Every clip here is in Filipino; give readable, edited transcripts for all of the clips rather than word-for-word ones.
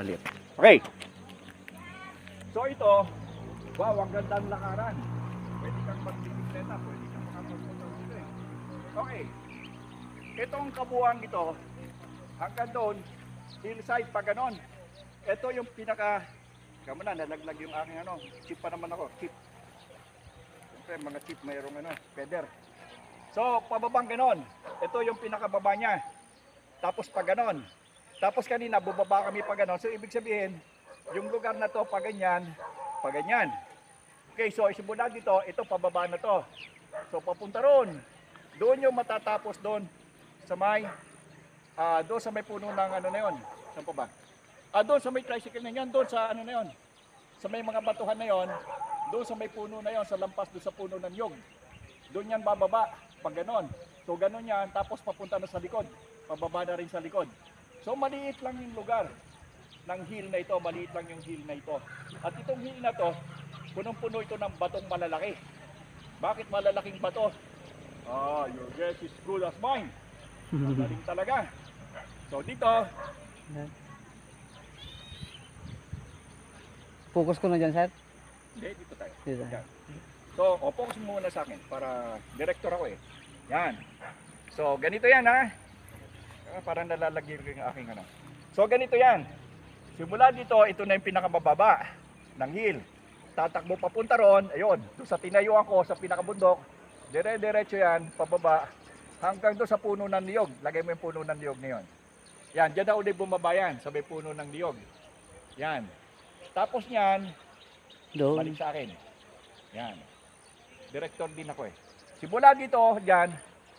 maliit. Okay. So ito, wow, ang gandang lakaran. Pwede kang magbibisikleta, pwede kang makapagpunta dito eh. Okay. Itong kabuuan ito, hanggang doon, hillside pa ganon. Ito yung pinaka, kamo na, nalaglag yung aking ano, chip pa naman ako, chip. Siyempre, mga chip mayroong ano, feather. So, pababang ganon. Ito yung pinakababa niya. Tapos pa ganon. Tapos kanina, bubaba kami pa ganon. So, ibig sabihin, yung lugar na to, pa ganyan, pa ganyan. Okay, so isimula dito, ito pababa na to. So, papunta ron. Doon yung matatapos doon sa may, doon sa may puno ng ano na yun. Saan pa ba? Doon sa may tricycle na yan, doon sa ano na yun. Sa may mga batuhan na yun, doon sa may puno na yun, sa lampas doon sa puno ng nyog. Doon yan bababa, pag ganon. So ganon yan, tapos papunta na sa likod. Pababa na rin sa likod. So maliit lang yung lugar ng hill na ito, maliit lang yung hill na ito. At itong hill na to, punong-puno ito ng batong malalaki. Bakit malalaking bato? Your guess is good as mine. Magaling talaga. So dito, Focus ko na dyan, sir. hindi, dito tayo. Dito. Yan. So, focus muna sa akin para director ako eh. Yan. So, ganito yan ha. Parang nalalagay ko yung aking ano. So, ganito yan. Simula dito, ito na yung pinakamababa ng hill. Tatakbo papunta ron, ayun, doon sa tinayuan ko, sa pinakabundok, dire-diretso yan, pababa, hanggang doon sa puno ng niyog. Lagay mo yung puno ng niyog na yun. Yan, dyan na ulit bumaba yan, sa may puno ng niyog. Yan. Tapos yan, Doon. balik sa akin. Yan. Director din ako eh. Simula dito, dyan,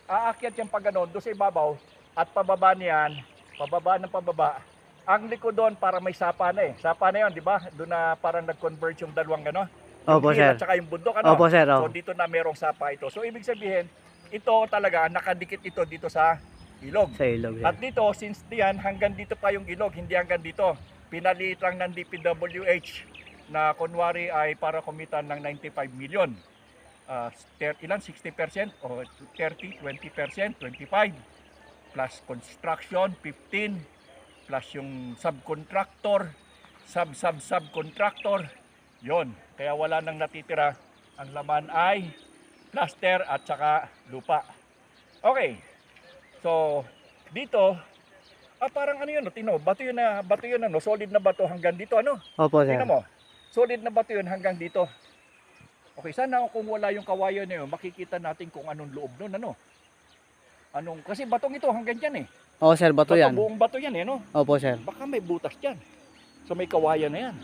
aakyat yung pag ganon, doon sa ibabaw, at pababa niyan, pababa ng pababa. Ang likod doon para may sapa na eh. Sapa na yun, di ba? Doon na parang nag-converge yung dalawang gano'n. Opo, sir. At saka yung bundok, ano? Opo, sir. So dito na merong sapa ito. So ibig sabihin, ito talaga, nakadikit ito dito sa ilog. Sa ilog, sir. At dito, since diyan, hanggang dito pa yung ilog, hindi hanggang dito. Pinaliit lang ng DPWH na kunwari ay para kumita ng 95 million. Ilan? 60%? O 30, 20%, 25%. Plus construction, 15%. Plus yung subcontractor, subcontractor. Yon. Kaya wala nang natitira. Ang laman ay plaster at saka lupa. Okay. So, dito, parang ano yun, tino, bato yun ano, solid na bato hanggang dito, ano? Opo, sir. Tingnan mo, solid na bato yun hanggang dito. Okay, sana kung wala yung kawayan na yun, makikita natin kung anong loob nun, ano? Kasi batong ito hanggang dyan eh. Oo, sir, bato yan. Buong bato yan eh, no? Opo, sir. Baka may butas dyan. So may kawayan na yan.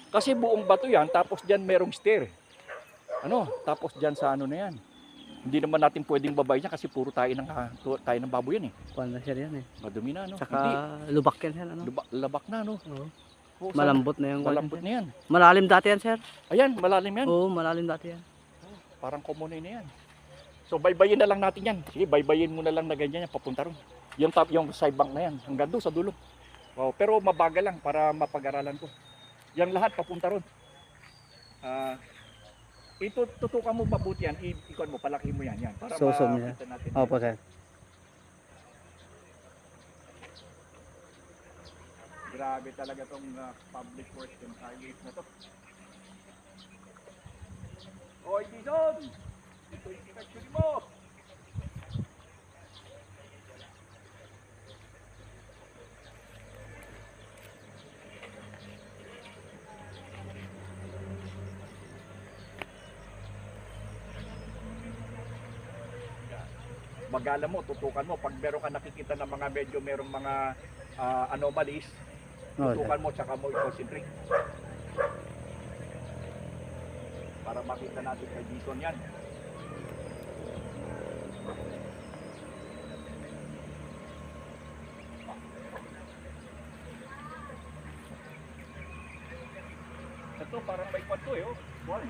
Kasi buong bato yan, tapos dyan merong stair. Tapos dyan sa ano na yan. Hindi naman natin pwedeng babay niya kasi puro tayo ng baboy yan eh. Kuwan na, sir, yan eh. Madumi na, no? Saka Hindi. lubak yan, sir, ano? Labak na, no? Oo. Oo, Malambot na yung malambot sir. na yan. Malalim dati yan, sir. Ayan, malalim yan. Oo, malalim dati yan. Parang komunay na yan. So baybayin na lang natin yan. Sige, baybayin mo na lang na ganyan yan, papunta ron. Yung side bank na yan, hanggang doon sa dulo. Wow, pero mabagal lang para mapag-aralan ko. Yang lahat papunta ron. Tutukan mo mabuti yan, ikon mo, palaki mo yan. Para Susum niya. makita natin. Opo, sir. Grabe talaga tong public works and highways na to. Oy, Dizon! Ito yung kinaksyuri mo! Magala mo, tutukan mo. Pag meron ka nakikita ng mga medyo merong mga anomalies, Oo, sir. tutukan mo tsaka mo i-concentrate. Para makita natin kay Dizon yan. Ito parang may kwanto eh. Oh. Wow.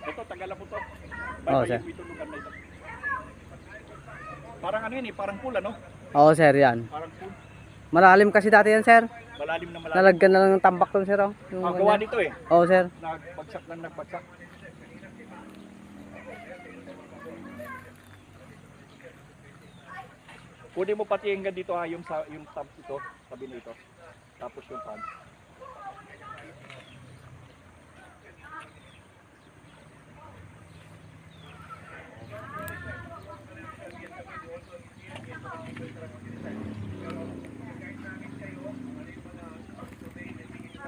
Ito, tagal po to. Oo, sir. Ito lugar na ito. Parang ano yun eh, parang pool ano? Oo, sir, yan. Parang pool. Malalim kasi dati yan, sir. Malalim na malalim. Nalagyan na lang ng tambak doon, sir. Oh. Yung Gawa ganyan. nito eh. Oo, sir. Nagbagsak lang nagbagsak. Kunin mo pati hanggang dito ha, yung tab ito, tabi nito. Tapos yung pan.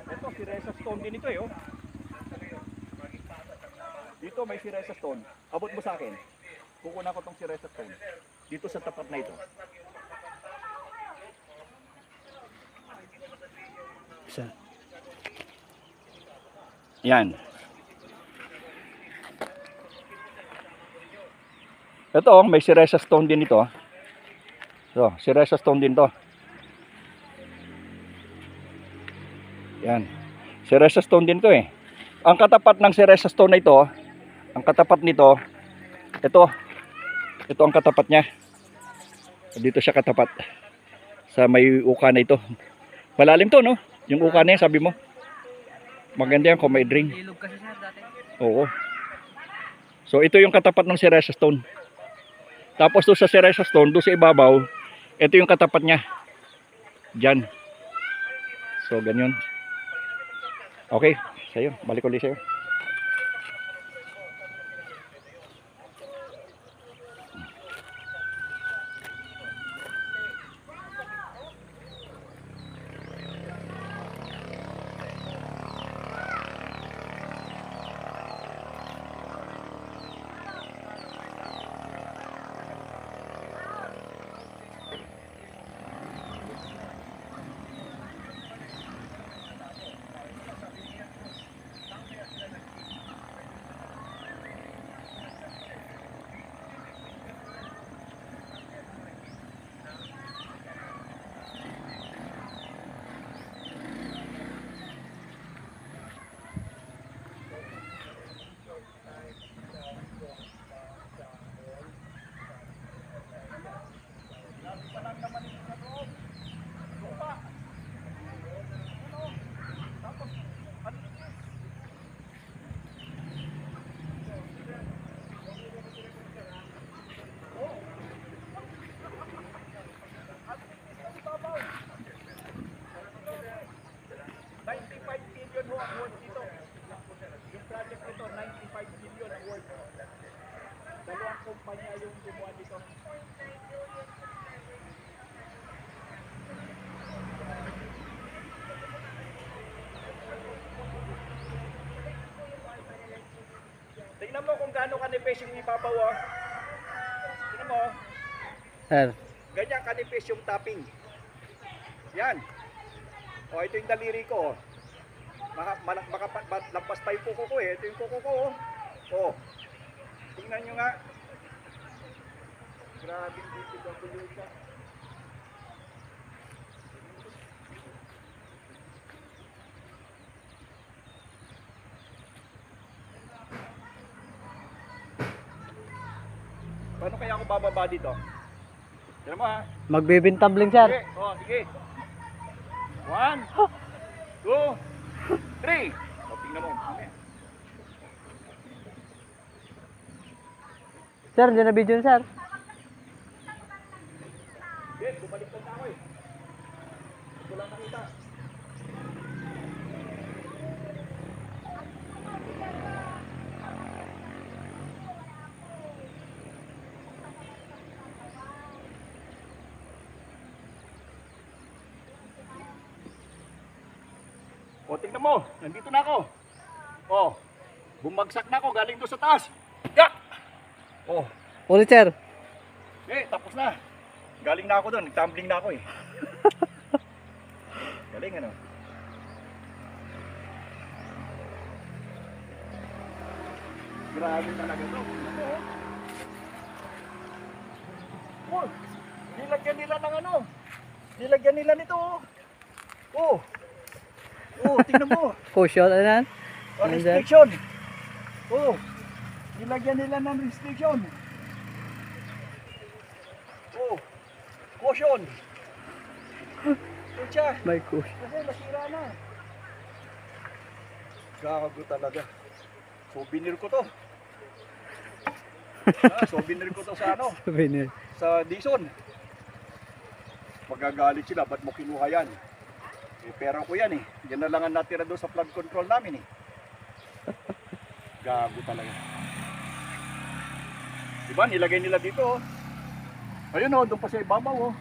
Ito, si Reza Stone din ito eh, oh. Dito may si Reza Stone. Abot mo sa akin. Kukunan ko tong si Reza Stone. Dito sa tapat na ito. Sir. Yan. Ito, oh, may si Reza Stone din ito. So, si Reza Stone din to. Yan. Si Reza Stone din to eh. Ang katapat ng si Reza Stone na ito, ang katapat nito, ito ang katapat niya. Dito siya katapat. Sa may uka na ito. Malalim to, no? Yung uka na yan, sabi mo. Maganda yan kung may drain. Ilog kasi, sir, dati. Oo. So, ito yung katapat ng si Reza Stone. Tapos doon sa si Reza Stone, doon sa ibabaw, ito yung katapat niya. Diyan. So, ganyan. Okay, sa'yo. Balik ulit sa'yo. Dalawang kumpanya yung gumawa dito. Tingnan mo kung gaano kanipis yung ibabaw, oh. Tingnan mo, oh. Sir. Ganyan kanipis yung topping. Yan. O, ito yung daliri ko, oh. Lampas pa yung kuko ko eh. Ito yung kuko ko, oh. Oh. Tingnan nyo nga. Grabe dito W siya. Paano kaya ako bababa dito? Tignan mo ha. Magbibintabling, sir. Sige. Oh, sige. 1, 2, 3. O, tingnan mo. Sir, hindi na video, sir. Yes, bumalik lang ako eh. Ito lang nakita. O, tingnan mo. Nandito na ako. O, bumagsak na ako galing doon sa taas. Yak! O, Ulit, sir. tapos na. Galing na ako doon. Nagtumbling na ako eh. Galing ano. Grabe talaga to. Oh, nilagyan nila ng ano. Nilagyan nila nito. Oh. Oh, tingnan mo. Caution, ano yan? Oh, restriction. Oh. Nilagyan nila ng restriction. Oh. Caution. Doon siya. My gosh. Kasi masira na. Gago talaga. Souvenir ko to. Souvenir ko to sa ano? Souvenir. Sa Dison. Magagalit sila, ba't mo kinuha yan? Eh, pera ko yan eh. Yan na lang ang natira doon sa flood control namin eh. Gago talaga. Diba, nilagay nila dito oh. Ayun oh, doon pa sa ibabaw oh.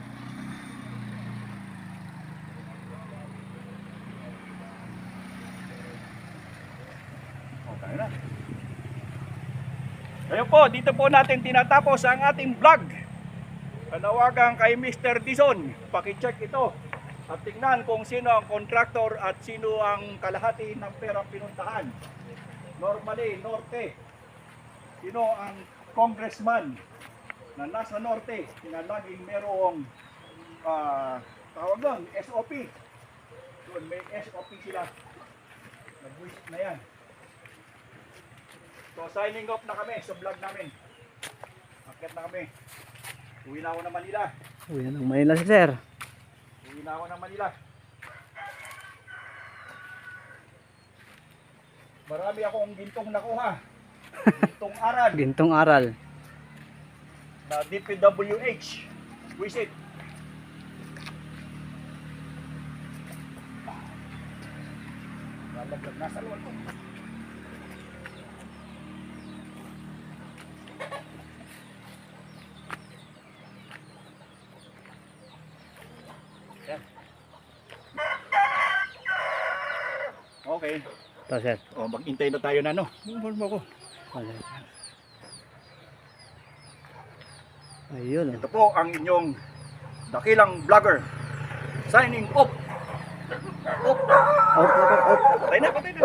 Okay na. Ayun po, dito po natin tinatapos ang ating vlog. Panawagan kay Mr. Dison, pakicheck ito at tingnan kung sino ang contractor at sino ang kalahati ng perang pinuntahan. Normally, Norte. Sino ang congressman na nasa Norte, sinalaging merong tawag doon, SOP. Doon may SOP sila. Nag-wish na yan. So signing off na kami sa vlog namin. Akit na kami. Uwi na ako ng Manila. Uy, anong Manila si sir? Uwi na ako ng Manila. Marami akong gintong nakuha. Gintong aral Gintong aral. na DPWH. Visit. Lalaglag nasa luwan ko. Yan. Okay. Ito sir. O, maghintay na tayo na, no? Ako. Wala. Ayun. Ito po ang inyong dakilang vlogger. Signing off. Off. Out. Patay na, patay na.